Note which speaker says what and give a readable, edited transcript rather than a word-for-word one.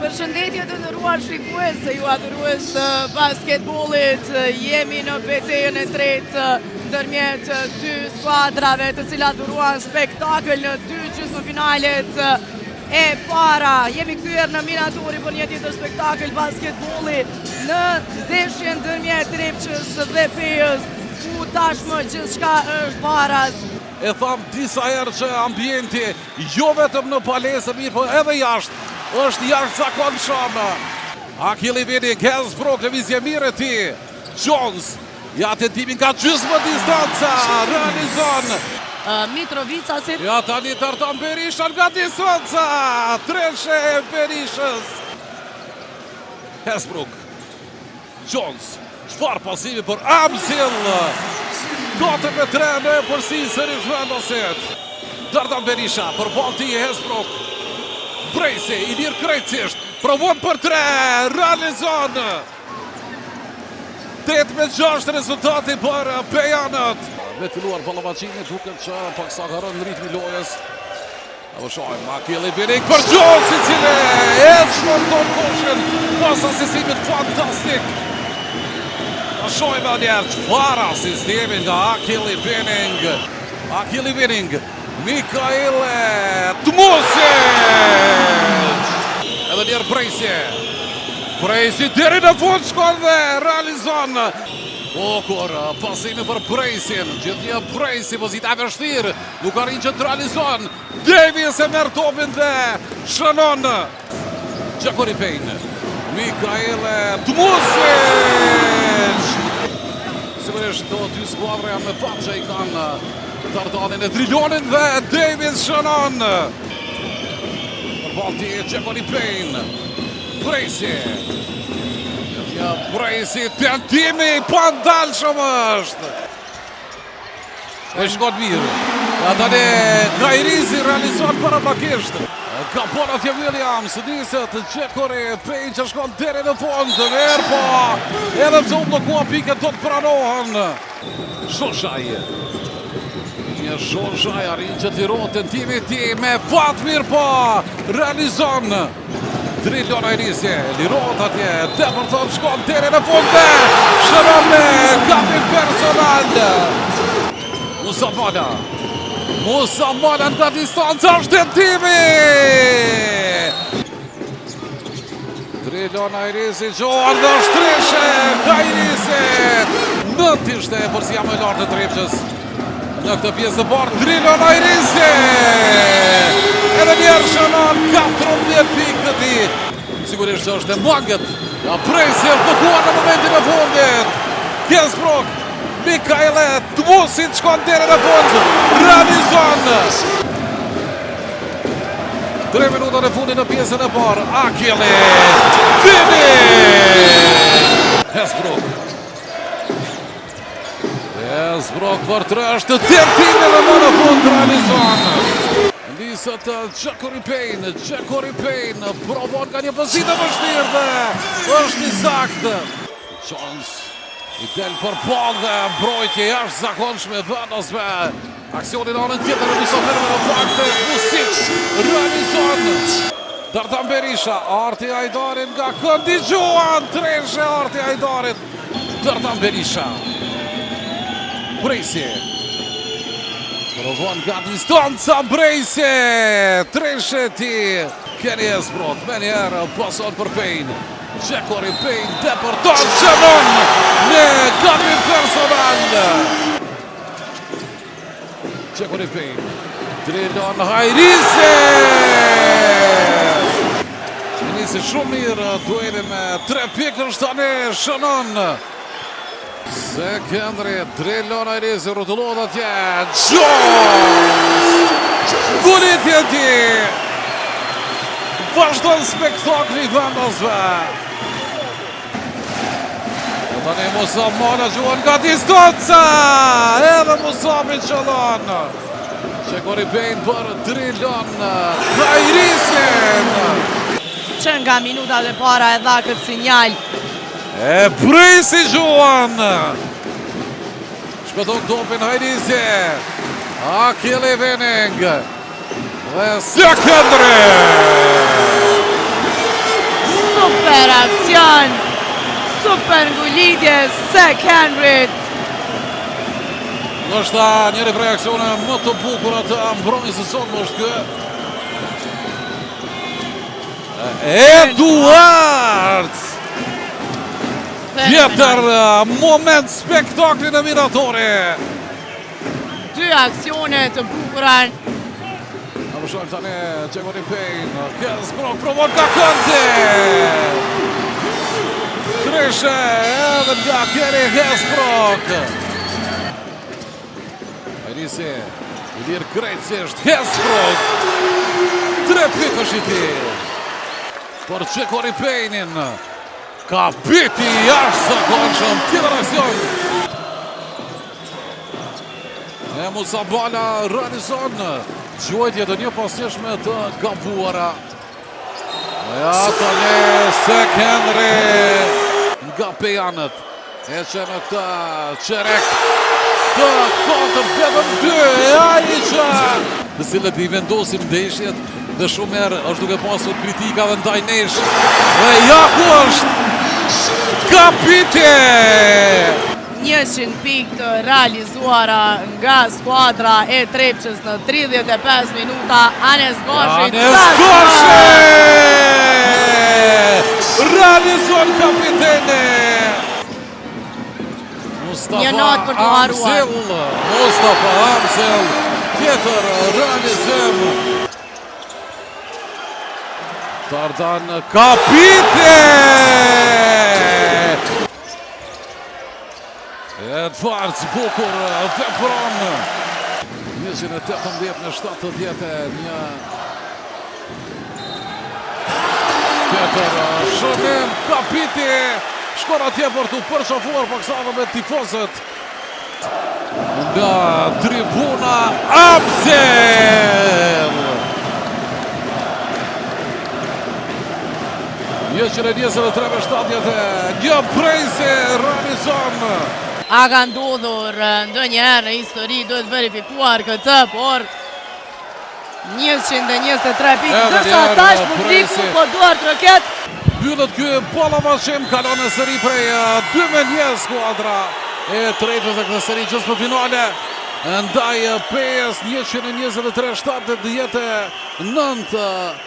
Speaker 1: Përshëndetje të nderuar shikues, ju adhurues të basketbollit, jemi në betejën e tretë ndërmjet dy skuadrave të cilat duruan spektakël në dy gjysmëfinalet e para. Jemi kthyer në Minatori për një tjetër spektakël basketbolli në ndeshjen ndërmjet Trepçës dhe Pejës, ku tashmë gjithçka është baraz.
Speaker 2: E tham disa herë që ambienti jo vetëm në palesë mirë, po edhe jashtë është jashtëzakonshëm. Akili Winning, Hesbrook, lëvizje mirë e tij. Jones, ja tentimin nga gjysmë distanca, realizon.
Speaker 1: Mitrovica si...
Speaker 2: Ja tani Dardan Berisha nga distanca, treshe e Berishës. Hesbrook, Jones, çfarë pasimi për Amsil. 4-3 në përsi sërish vendoset. Dardan Berisha për balti e Hesbrook. Brejsi, i lirë krejtësisht, provon për 3, realizon. 8-6 rezultati për Pejanët. Me filluar ballavaqimi, duket që paksa ka rënë ritmi lojës. Apo shohim Akili Winning për Jones, i cili e shmonton koshin pas asistimit fantastik. Shohim edhe njerë çfarë asistimi nga Akili Winning. Akili Winning, Mikael Tmusic. Edhe njerë Brejsi deri në fund shkon dhe realizon. Kur pasimi për Brejsin, gjithnjë Brejsi pozita e vështirë, nuk arrin që të realizon. Davis e merr topin dhe shënon. Gjakori Payne, Mikael Tmusic. Sigurisht të dy skuadra janë me fat që i kanë Dardanin e Drillonin dhe Davis shënon. Përbalti Gjakori Payne, Brejsi. Ja, Brejsi, tentimi pandalshëm është. E shkon mirë. Ja tani Kairizi realizon parapakisht. Ka Bonatje Williams, niset Gjakori Payne që shkon deri në fund. Mirë po, edhe pse u bllokua piket do të pranohen. Shoshaj. Një Shoshaj arrin që të lirohet tentimi i tij me fat mirë po, realizon. Drillon Airizi, lirohet atje, Deporton shkon deri në fund dhe shëron me gabim personal. Musa Mala nga distanca është tentimi. Drillon Airizi, gjohan dhe shtreshe Airizi. Nënt ishte përsia më e lartë e Trepçës në këtë pjesë të parë. Drillon Airizi. Edhe njerë shënon 14 pikë të ti. Sigurisht që është e mangët. Brejsi e blokuar në momentin e fundit. Hesbrook, Mikael Tmusic shkon deri në fund. Realizon. 3 minuta në fundit në pjesën e parë. Akili Winning. Hesbrook për 3 është tentimi dhe më në fund realizon. Nisët Gjakori Payne, provon nga një pozitë vështirë dhe është i saktë. Jones i del për ball dhe mbrojtje jashtëzakonshme vendosme. Aksionin anën tjetër në disa herë në fakt Tmusic realizon. Dardan Berisha, Arti Ajdarin nga këndigjuan, treshe Arti Ajdarit. Dardan Berisha, Brejsi. Provon nga distanca Brejsi, treshe ti. Kenny Hesbrook, me njerë pason për Payne. Gjakori Payne, Deporton shënon me gabim personal. Gjakori Payne, Drillon Airizi. Nisi shumë mirë, dueli me 3 pikë është tani shënon. Sekendri, Drillon Airizi, rrotullohet atje. Jones! Golitje ti! Vazhdon spektakli vendosve. Tani Musa Mala gjuan nga distanca. Edhe Musami qëllon. Gjakori Payne për Drillon Airizin.
Speaker 1: Që nga minutat e para e dha këtë sinjal.
Speaker 2: E Brejsi gjuan. Shpëton topin Airizi. Akili Winning. Dhe Sekendri.
Speaker 1: Super aksion, super ngulitje Zach Henry.
Speaker 2: Është njëri prej aksione më të bukura të mbrëmjes së sotme është ky. Eduards! Tjetër moment spektakli në Miratori.
Speaker 1: Dy aksione të bukura.
Speaker 2: A më shojmë tani Gregori Payne. Hesbrook provon nga këndi. Treshe edhe nga Gary Hesbrook. Nisi, Ilir krejtësisht, Hesbrook, 3 pikësh i ti, për Gregori Payne-in, ka biti jashtëzakonshëm, tjetër aksion. E Musabala realizon gjuajtje të një pasnjëshme të gabuara. Ja tani Zach Henry nga pejanët, e që në këta qerek, të kontër vetëm 2, Aisha! Të cilët i vendosim ndeshjet dhe shumë herë është duke pasur kritika dhe ndaj nesh. Dhe ja ku është kapitje!
Speaker 1: 100 pikë të realizuara nga skuadra e Trepçës në 35 minuta. Anes Goshi!
Speaker 2: Realizon kapitene!
Speaker 1: Një natë për të haruar.
Speaker 2: Mustafa Hamzel, tjetër realizim. Tardan kapite! Edvards bukur vepron. 118 në 70 një tjetër shënim kapiti. Shkon atje për të përshafuar paksave me tifozët. Nga tribuna Hamzel. 123 një prejse realizon.
Speaker 1: A ka ndodhur ndonjëherë në histori, duhet verifikuar këtë, por 123 pikë, dërsa tash publiku po duart roket.
Speaker 2: Byllët ky ballavashim, kalon në seri prej 2-1 skuadra e Trepçës në këtë seri gjysmë finale ndaj PS 123-79.